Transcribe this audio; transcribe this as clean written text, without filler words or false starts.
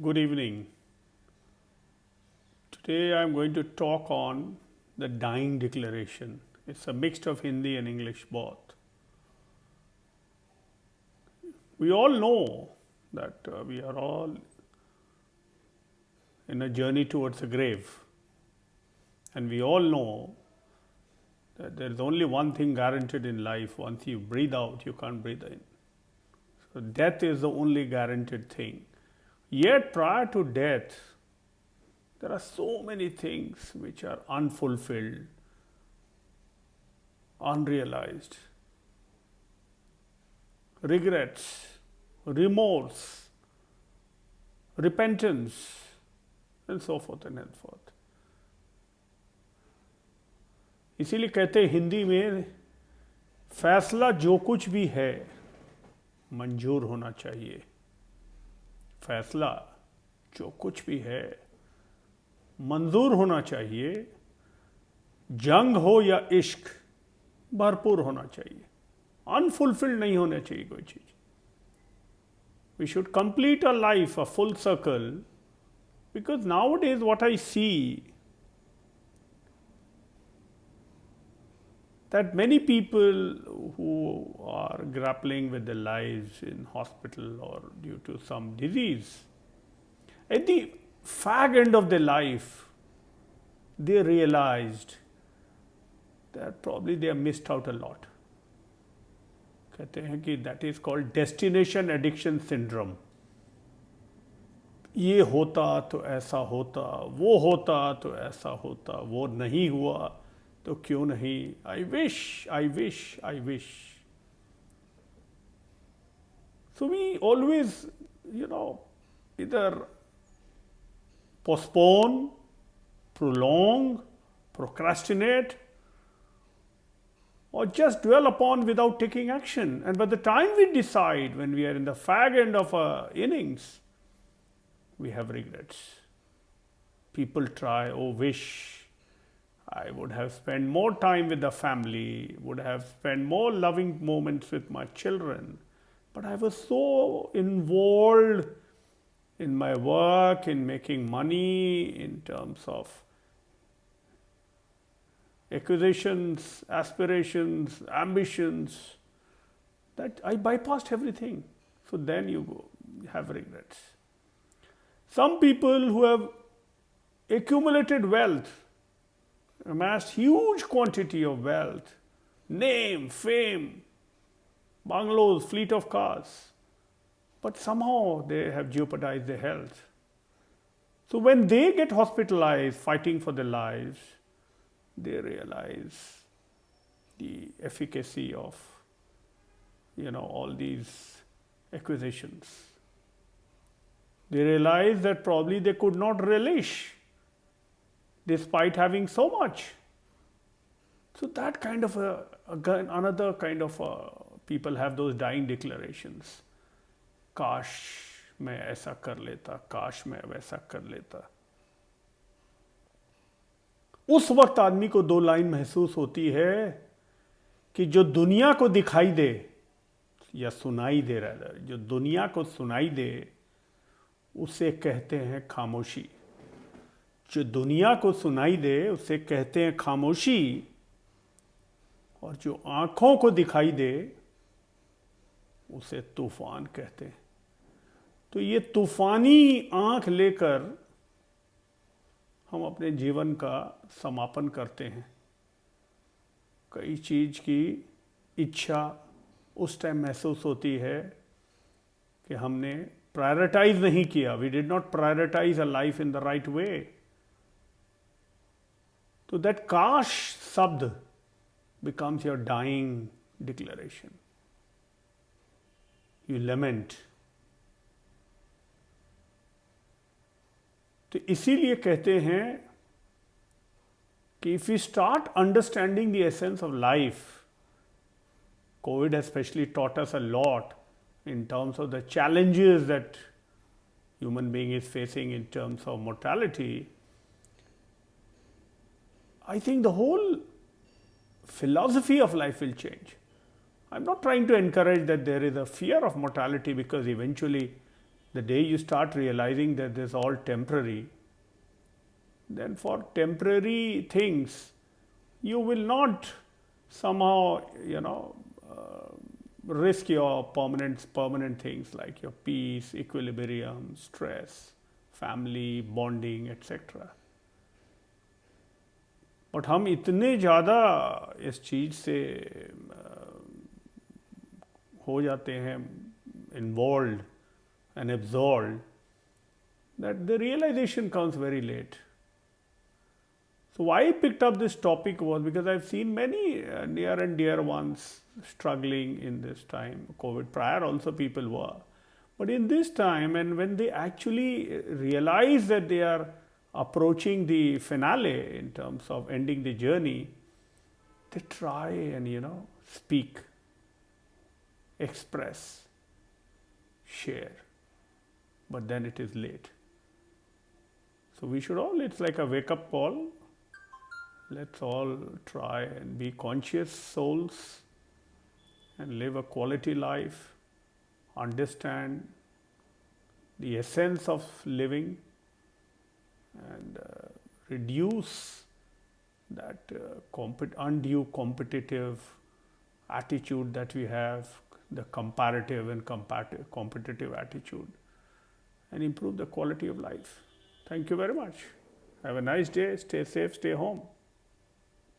Good evening. Today I am going to talk on the dying declaration. It's a mix of Hindi and English both. We all know that we are all in a journey towards a grave. And we all know that there is only one thing guaranteed in life. Once you breathe out, you can't breathe in. So death is the only guaranteed thing. Yet prior to death, there are so many things which are unfulfilled, unrealized. Regrets, remorse, repentance, and so forth and so forth. इसीलिए कहते हैं हिंदी में फैसला जो कुछ भी है मंजूर होना चाहिए. फैसला जो कुछ भी है मंजूर होना चाहिए. जंग हो या इश्क भरपूर होना चाहिए. अनफुलफिल्ड नहीं होना चाहिए कोई चीज. We should complete a life, a full circle, because now it is what I see that many people who are grappling with their lives in hospital or due to some disease, at the fag end of their life, they realized that probably they have missed out a lot. कहते हैं कि that is called destination addiction syndrome. ये होता तो ऐसा होता, वो होता तो ऐसा होता, वो नहीं हुआ तो क्यों नहीं. I wish, I wish, I wish. So we always, either postpone, prolong, procrastinate, or just dwell upon without taking action. And by the time we decide, when we are in the fag end of our innings, we have regrets. People try, wish I would have spent more time with the family, would have spent more loving moments with my children. But I was so involved in my work, in making money, in terms of acquisitions, aspirations, ambitions, that I bypassed everything. So then you have regrets. Some people who have accumulated wealth, amassed huge quantity of wealth, name, fame, bungalows, fleet of cars, but somehow they have jeopardized their health. So when they get hospitalized, fighting for their lives, they realize the efficacy of all these acquisitions. They realize that probably they could not relish despite having so much. So that kind of another kind of people have those dying declarations. काश मैं ऐसा कर लेता, काश मैं वैसा कर लेता. उस वक्त आदमी को दो लाइन महसूस होती है कि जो दुनिया को दिखाई दे या सुनाई दे, रहा जो दुनिया को सुनाई दे उसे कहते हैं खामोशी. जो दुनिया को सुनाई दे उसे कहते हैं खामोशी, और जो आंखों को दिखाई दे उसे तूफान कहते हैं. तो ये तूफानी आंख लेकर हम अपने जीवन का समापन करते हैं. कई चीज की इच्छा उस टाइम महसूस होती है कि हमने प्रायोरिटाइज नहीं किया. We did not prioritise a life in the right way. So that kash sabd becomes your dying declaration. You lament. तो इसीलिए कहते हैं कि if we start understanding the essence of life, COVID has especially taught us a lot in terms of the challenges that human being is facing in terms of mortality. I think the whole philosophy of life will change. I'm not trying to encourage that there is a fear of mortality, because eventually The day you start realizing that this is all temporary, then for temporary things, you will not somehow, risk your permanent things like your peace, equilibrium, stress, family, bonding, etc. But हम इतने ज़्यादा इस चीज़ से हो जाते हैं involved and absorbed that the realization comes very late. So why I picked up this topic was because I've seen many near and dear ones struggling in this time. COVID prior also people were. But in this time, and when they actually realize that they are approaching the finale in terms of ending the journey, they try and, speak, express, share. But then it is late. So we should all, it's like a wake up call. Let's all try and be conscious souls and live a quality life, understand the essence of living, and reduce that undue competitive attitude that we have, the comparative and competitive attitude, and improve the quality of life. Thank you very much. Have a nice day. Stay safe. Stay home.